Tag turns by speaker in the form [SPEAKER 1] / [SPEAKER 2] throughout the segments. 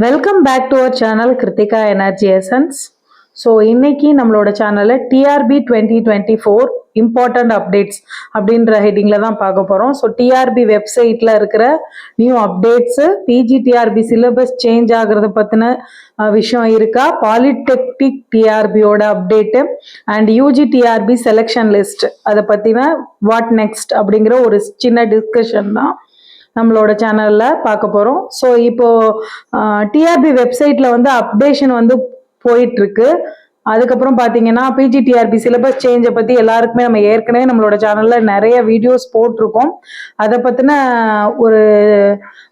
[SPEAKER 1] Welcome back to our channel Kiruthika energy essence. So இன்னைக்கு நம்மளோட சேனலில் டிஆர்பி 2024 இம்பார்ட்டண்ட் அப்டேட்ஸ் அப்படின்ற ஹெட்டிங்கில் தான் பார்க்க போகிறோம். ஸோ டிஆர்பி வெப்சைட்டில் இருக்கிற new updates, PG TRB syllabus change ஆகிறத பற்றின விஷயம் இருக்கா, பாலிடெக்னிக் டிஆர்பியோட update and UG TRB selection list அதை பற்றின வாட் நெக்ஸ்ட் அப்படிங்கிற ஒரு சின்ன டிஸ்கஷன் தான் நம்மளோட சேனலில் பார்க்க போகிறோம். ஸோ இப்போது டிஆர்பி வெப்சைட்டில் வந்து அப்டேஷன் வந்து போயிட்டுருக்கு. அதுக்கப்புறம் பார்த்தீங்கன்னா பிஜிடிஆர்பி சிலபஸ் சேஞ்சை பற்றி எல்லாருக்குமே நம்ம ஏற்கனவே நம்மளோட சேனலில் நிறைய வீடியோஸ் போட்டிருக்கோம். அதை பற்றின ஒரு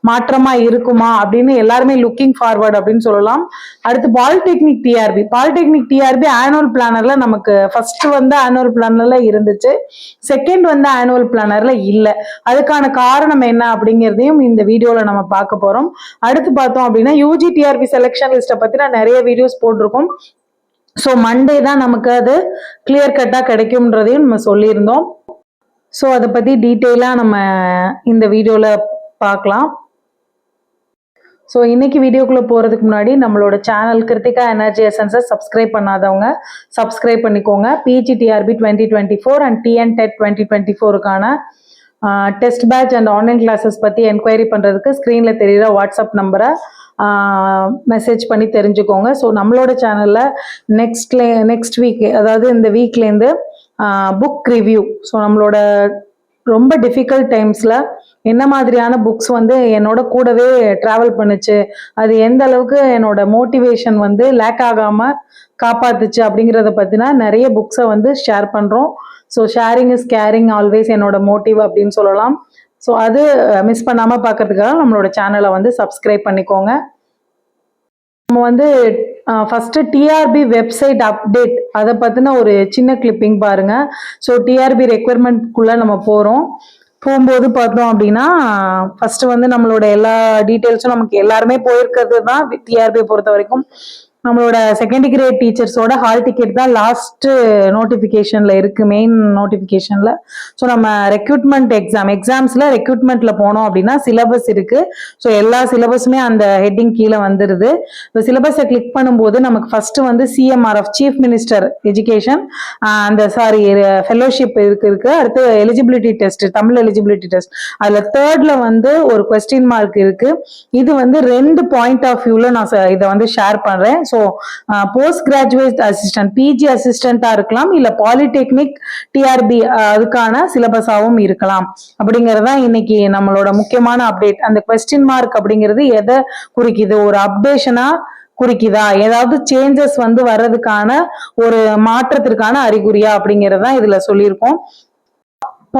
[SPEAKER 1] மாற்றமாக இருக்குமா அப்படின்னு எல்லாருமே லுக்கிங் ஃபார்வர்ட் அப்படின்னு சொல்லலாம். அடுத்து பாலிடெக்னிக் டிஆர்பி ஆனுவல் பிளானரில் நமக்கு ஃபர்ஸ்ட் வந்து ஆனுவல் பிளானரில் இருந்துச்சு, செகண்ட் வந்து ஆனுவல் பிளானரில் இல்லை. அதுக்கான காரணம் என்ன அப்படிங்கிறதையும் இந்த வீடியோவில் நம்ம பார்க்க போகிறோம். அடுத்து பார்த்தோம் அப்படின்னா யூஜிடிஆர்பி செலெக்ஷன் லிஸ்ட்டை பற்றி நான் நிறைய வீடியோஸ் போட்டிருக்கோம். ஸோ மண்டே தான் நமக்கு அது கிளியர் கட்டாக கிடைக்கும்ன்றதையும் நம்ம சொல்லியிருந்தோம். ஸோ அதை பற்றி டீட்டெயிலாக நம்ம இந்த வீடியோவில் பார்க்கலாம். ஸோ இன்னைக்கு வீடியோக்குள்ளே போகிறதுக்கு முன்னாடி நம்மளோட சேனல் கிருத்திகா எனர்ஜி எசன்ஸை சப்ஸ்கிரைப் பண்ணாதவங்க சப்ஸ்கிரைப் பண்ணிக்கோங்க. பிஜிடிஆர்பி 2024 அண்ட் டிஎன்டெட் 2024க்கான test batch and online classes பற்றி என்கொயரி பண்ணுறதுக்கு ஸ்க்ரீனில் தெரிகிற வாட்ஸ்அப் நம்பரை மெசேஜ் பண்ணி தெரிஞ்சுக்கோங்க. ஸோ நம்மளோட சேனலில் நெக்ஸ்ட் வீக், அதாவது இந்த வீக்லேருந்து புக் ரிவ்யூ, ஸோ நம்மளோட ரொம்ப டிஃபிகல்ட் டைம்ஸில் என்ன மாதிரியான புக்ஸ் வந்து என்னோட கூடவே ட்ராவல் பண்ணுச்சு, அது எந்த அளவுக்கு என்னோட மோட்டிவேஷன் வந்து லேக் ஆகாமல் காப்பாத்துச்சு அப்படிங்கிறத பற்றினா நிறைய புக்ஸை வந்து ஷேர் பண்ணுறோம். So sharing is caring always என்னோட மோட்டிவ் அப்படின்னு சொல்லலாம். ஸோ அது மிஸ் பண்ணாமல் பார்க்கறதுக்காக நம்மளோட சேனலை வந்து சப்ஸ்கிரைப் பண்ணிக்கோங்க. நம்ம வந்து ஃபர்ஸ்ட் டிஆர்பி வெப்சைட் அப்டேட் அதை பற்றின ஒரு சின்ன கிளிப்பிங் பாருங்க. ஸோ டிஆர்பி ரெக்வயர்மெண்ட்குள்ளே நம்ம போகும்போது பார்த்தோம் அப்படின்னா ஃபர்ஸ்ட் வந்து நம்மளோட எல்லா டீட்டெயில்ஸும் நமக்கு எல்லாருமே போயிருக்கிறது தான். டிஆர்பியை பொறுத்த வரைக்கும் நம்மளோட செகண்ட் கிரேட் டீச்சர்ஸோட ஹால் டிக்கெட் தான் லாஸ்ட் நோட்டிஃபிகேஷன்ல இருக்கு, மெயின் நோட்டிஃபிகேஷன்ல. ஸோ நம்ம ரெக்ரூட்மெண்ட் எக்ஸாம்ஸ்ல ரெக்ரூட்மெண்ட்ல போனோம் அப்படின்னா சிலபஸ் இருக்கு. ஸோ எல்லா சிலபஸுமே அந்த ஹெட்டிங் கீழே வந்துருது. இப்போ சிலபஸை கிளிக் பண்ணும்போது நமக்கு ஃபர்ஸ்ட் வந்து சிஎம்ஆர்எஃப், சீஃப் மினிஸ்டர் எஜுகேஷன், அந்த ஃபெலோஷிப் இருக்கு. அடுத்து eligibility test, Tamil eligibility test, அதுல தேர்ட்ல வந்து ஒரு கொஸ்டின் மார்க் இருக்கு. இது வந்து 2 பாயிண்ட் ஆஃப் வியூல நான் இதை வந்து ஷேர் பண்றேன். So post graduate assistant, PG அசிஸ்டண்டா இருக்கலாம், இல்ல பாலிடெக்னிக் டிஆர்பி அதுக்கான சிலபஸாவும் இருக்கலாம். அப்படிங்கறதுதான் இன்னைக்கு நம்மளோட முக்கியமான அப்டேட். அந்த கொஸ்டின் மார்க் அப்படிங்கிறது எதை குறிக்குது, ஒரு அப்டேஷனா குறிக்குதா, ஏதாவது சேஞ்சஸ் வந்து வர்றதுக்கான ஒரு மாற்றத்திற்கான அறிகுறியா அப்படிங்கறதுதான் இதுல சொல்லியிருக்கோம்.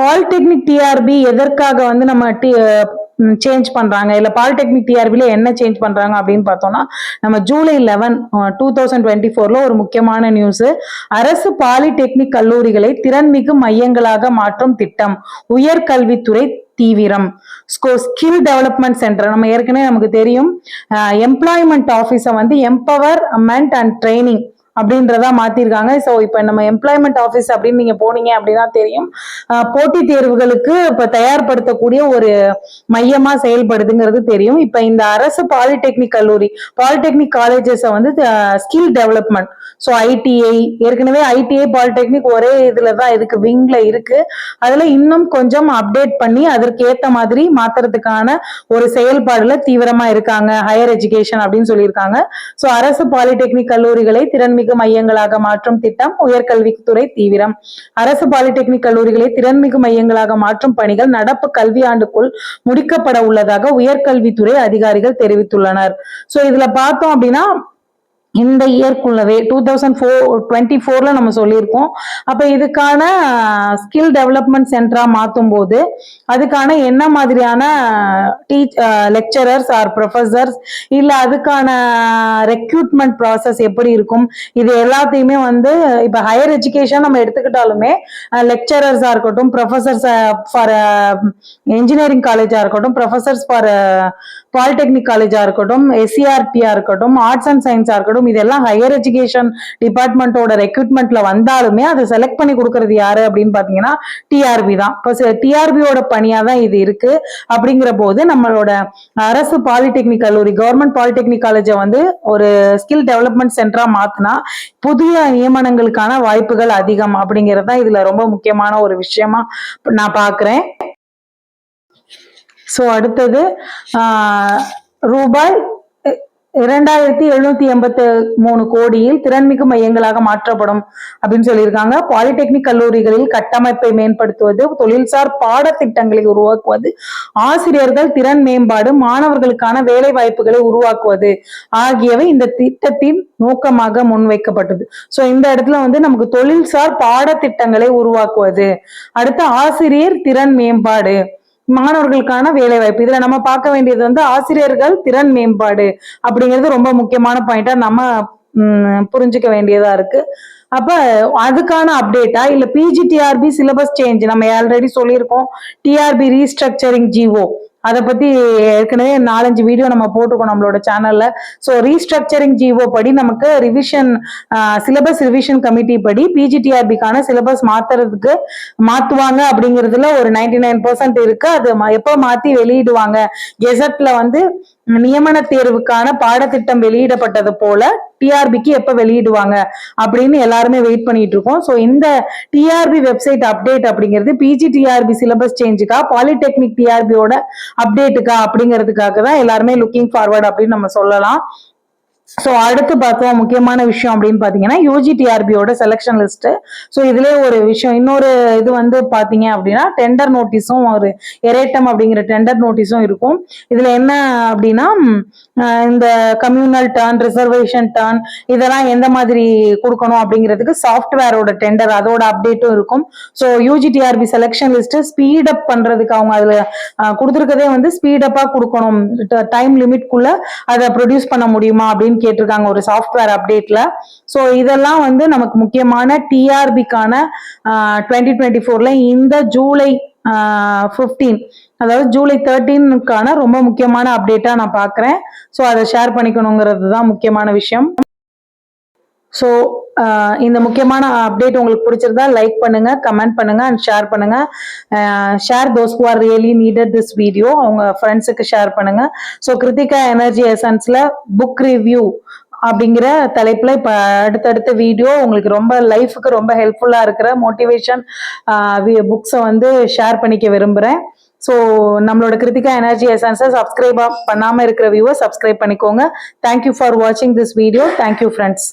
[SPEAKER 1] பாலிடெக்னிக் டிஆர்பி எதற்காக வந்து நம்ம சேஞ்ச் பண்றாங்க, இல்ல பாலிடெக்னிக் டிஆர்பில என்ன சேஞ்ச் பண்றாங்க அப்படின்னு பார்த்தோம்னா, நம்ம ஜூலை 11, 2024 ஒரு முக்கியமான நியூஸ். அரசு பாலிடெக்னிக் கல்லூரிகளை திறன்மிகு மையங்களாக மாற்றும் திட்டம், உயர்கல்வித்துறை தீவிரம். ஸ்கில் டெவலப்மெண்ட் சென்டர், நம்ம ஏற்கனவே நமக்கு தெரியும், எம்ப்ளாய்மெண்ட் ஆஃபீஸை வந்து எம்பவர்மெண்ட் அண்ட் ட்ரைனிங் அப்படின்றதா மாத்திருக்காங்க. ஸோ இப்போ நம்ம எம்ப்ளாய்மெண்ட் ஆஃபீஸ் அப்படின்னு நீங்க போனீங்க அப்படின்னா தெரியும், போட்டித் தேர்வுகளுக்கு இப்ப தயார்படுத்தக்கூடிய ஒரு மையமா செயல்படுதுங்கிறது தெரியும். இப்ப இந்த அரசு பாலிடெக்னிக் கல்லூரி, பாலிடெக்னிக் காலேஜஸ் வந்து ஸ்கில் டெவலப்மெண்ட், ஸோ ஐடிஐ, ஏற்கனவே ஐடிஐ பாலிடெக்னிக் ஒரே இதுலதான் இதுக்கு விங்ல இருக்கு. அதுல இன்னும் கொஞ்சம் அப்டேட் பண்ணி அதற்கு ஏத்த மாதிரி மாத்துறதுக்கான ஒரு செயல்பாடுல தீவிரமா இருக்காங்க, ஹையர் எஜுகேஷன் அப்படின்னு சொல்லியிருக்காங்க. ஸோ அரசு பாலிடெக்னிக் கல்லூரிகளை திறன்மிகு மையங்களாக மாற்றும் திட்டம், உயர்கல்வித்துறை தீவிரம். அரசு பாலிடெக்னிக் கல்லூரிகளை திறன்மிகு மையங்களாக மாற்றும் பணிகள் நடப்பு கல்வியாண்டுக்குள் முடிக்கப்பட உள்ளதாக உயர்கல்வித்துறை அதிகாரிகள் தெரிவித்துள்ளனர். சோ இதுல பார்த்தோம் அப்படின்னா இந்த இயர்க்குள்ளவே 2024 நம்ம சொல்லியிருக்கோம். அப்ப இதுக்கான ஸ்கில் டெவலப்மெண்ட் சென்டரா மாற்றும் போது அதுக்கான என்ன மாதிரியான லெக்சரர்ஸ் ஆர் ப்ரொஃபசர்ஸ், இல்ல அதுக்கான ரெக்ரூட்மெண்ட் ப்ராசஸ் எப்படி இருக்கும், இது எல்லாத்தையுமே வந்து இப்ப ஹையர் எஜுகேஷன் நம்ம எடுத்துக்கிட்டாலுமே லெக்சரர்ஸா இருக்கட்டும், ப்ரொஃபசர்ஸ் ஃபார் இன்ஜினியரிங் காலேஜா இருக்கட்டும், ப்ரொஃபசர்ஸ் ஃபார் பாலிடெக்னிக் காலேஜா இருக்கட்டும், எஸ்சிஆர்டியா இருக்கட்டும், ஆர்ட்ஸ் அண்ட் சயின்ஸா இருக்கட்டும், இதெல்லாம் ஹையர் எஜுகேஷன் டிபார்ட்மெண்ட்டோட ரெக்ரூட்மெண்ட்ல வந்தாலுமே அதை செலக்ட் பண்ணி கொடுக்கறது யாரு அப்படின்னு பாத்தீங்கன்னா டிஆர்பி தான். இப்போ டிஆர்பியோட பணியா தான் இது இருக்கு. அப்படிங்கிற போது நம்மளோட அரசு பாலிடெக்னிக் கல்லூரி, கவர்மெண்ட் பாலிடெக்னிக் காலேஜை வந்து ஒரு ஸ்கில் டெவலப்மெண்ட் சென்டரா மாத்தினா புதிய நியமனங்களுக்கான வாய்ப்புகள் அதிகம் அப்படிங்கிறது தான் இதுல ரொம்ப முக்கியமான ஒரு விஷயமா நான் பாக்குறேன். சோ அடுத்தது ரூபாய் 2783 கோடியில் திறன்மிகு மையங்களாக மாற்றப்படும் அப்படின்னு சொல்லியிருக்காங்க. பாலிடெக்னிக் கல்லூரிகளில் கட்டமைப்பை மேம்படுத்துவது, தொழில்சார் பாடத்திட்டங்களை உருவாக்குவது, ஆசிரியர்கள் திறன் மேம்பாடு, மாணவர்களுக்கான வேலை வாய்ப்புகளை உருவாக்குவது ஆகியவை இந்த திட்டத்தின் நோக்கமாக முன்வைக்கப்பட்டது. சோ இந்த இடத்துல வந்து நமக்கு தொழில்சார் பாடத்திட்டங்களை உருவாக்குவது, அடுத்து ஆசிரியர் திறன் மேம்பாடு, மாணவர்களுக்கான வேலை வாய்ப்பு. இதுல நம்ம பார்க்க வேண்டியது வந்து ஆசிரியர்கள் திறன் மேம்பாடு அப்படிங்கிறது ரொம்ப முக்கியமான பாயிண்டா நம்ம புரிஞ்சுக்க வேண்டியதா இருக்கு. அப்ப அதுக்கான அப்டேட்டா இல்ல பிஜிடிஆர்பி சிலபஸ் சேஞ்ச், நம்ம ஆல்ரெடி சொல்லியிருக்கோம் டிஆர்பி ரீஸ்ட்ரக்சரிங் ஜிஓ, அதை பத்தி ஏற்கனவே 4-5 வீடியோ நம்ம போட்டுக்கோம் நம்மளோட சேனல்ல. ஸோ ரீஸ்ட்ரக்சரிங் ஜிஓ படி நமக்கு ரிவிஷன், சிலபஸ் ரிவிஷன் கமிட்டி படி பிஜிடிஆர்பிக்கான சிலபஸ் மாத்துவாங்க அப்படிங்கிறதுல ஒரு 99% இருக்கு. அது எப்போ மாத்தி வெளியிடுவாங்க, கெசட்ல வந்து நியமன தேர்வுக்கான பாடத்திட்டம் வெளியிடப்பட்டது போல டிஆர்பிக்கு எப்ப வெளியிடுவாங்க அப்படின்னு எல்லாருமே வெயிட் பண்ணிட்டு இருக்கோம். ஸோ இந்த டிஆர்பி வெப்சைட் அப்டேட் அப்படிங்கிறது பிஜிடிஆர்பி சிலபஸ் சேஞ்சுக்கா, பாலிடெக்னிக் டிஆர்பியோட அப்டேட்டுக்கா அப்படிங்கிறதுக்காக தான் எல்லாருமே லுக்கிங் ஃபார்வர்ட் அப்படின்னு நம்ம சொல்லலாம். ஸோ அடுத்து பார்த்தோம் முக்கியமான விஷயம் அப்படின்னு பாத்தீங்கன்னா யூஜிடிஆர்பியோட செலக்ஷன் லிஸ்ட். ஸோ இதுலயே ஒரு விஷயம், இன்னொரு இது வந்து பாத்தீங்க அப்படின்னா டெண்டர் நோட்டீஸும், ஒரு எரேட்டம் அப்படிங்கிற டெண்டர் நோட்டீஸும் இருக்கும். இதுல என்ன அப்படின்னா இந்த கம்யூனல் டர்ன், ரிசர்வேஷன் டர்ன், இதெல்லாம் எந்த மாதிரி கொடுக்கணும் அப்படிங்கிறதுக்கு சாஃப்ட்வேரோட டெண்டர், அதோட அப்டேட்டும் இருக்கும். So UGTRB selection list speed up பண்றதுக்கு அவங்க அதுல கொடுத்துருக்கதே வந்து ஸ்பீடப்பா கொடுக்கணும், டைம் லிமிட்குள்ள அதை ப்ரொடியூஸ் பண்ண முடியுமா அப்படின்னு கேட்டிருக்காங்க ஒரு சாஃப்ட்வேர் அப்டேட்ல. சோ இதெல்லாம் வந்து நமக்கு முக்கியமான டிஆர்பிக்கான 2024ல இந்த ஜூலை 15, அதாவது ஜூலை 13க்கான ரொம்ப முக்கியமான அப்டேட்டா நான் பாக்குறேன். சோ அதை ஷேர் பண்ணிக்கணுங்கிறது தான் முக்கியமான விஷயம். ஸோ இந்த முக்கியமான அப்டேட் உங்களுக்கு பிடிச்சிருந்தா லைக் பண்ணுங்க, கமெண்ட் பண்ணுங்க அண்ட் ஷேர் பண்ணுங்க. Share those who are really needed this video, அவங்க ஃப்ரெண்ட்ஸுக்கு ஷேர் பண்ணுங்க. ஸோ கிருத்திகா எனர்ஜி எசன்ஸ்ல புக் ரிவ்யூ அப்படிங்கிற தலைப்புல இப்ப அடுத்தடுத்த வீடியோ உங்களுக்கு ரொம்ப லைஃபுக்கு ரொம்ப ஹெல்ப்ஃபுல்லா இருக்கிற மோட்டிவேஷன் புக்ஸை வந்து ஷேர் பண்ணிக்க விரும்புறேன். ஸோ நம்மளோட கிருத்திகா எனர்ஜி எசன்ஸை சப்ஸ்கிரைப் பண்ணாம இருக்கிற வியூவை சப்ஸ்கிரைப் பண்ணிக்கோங்க. தேங்க்யூ ஃபார் வாட்சிங் திஸ் வீடியோ. Thank you friends.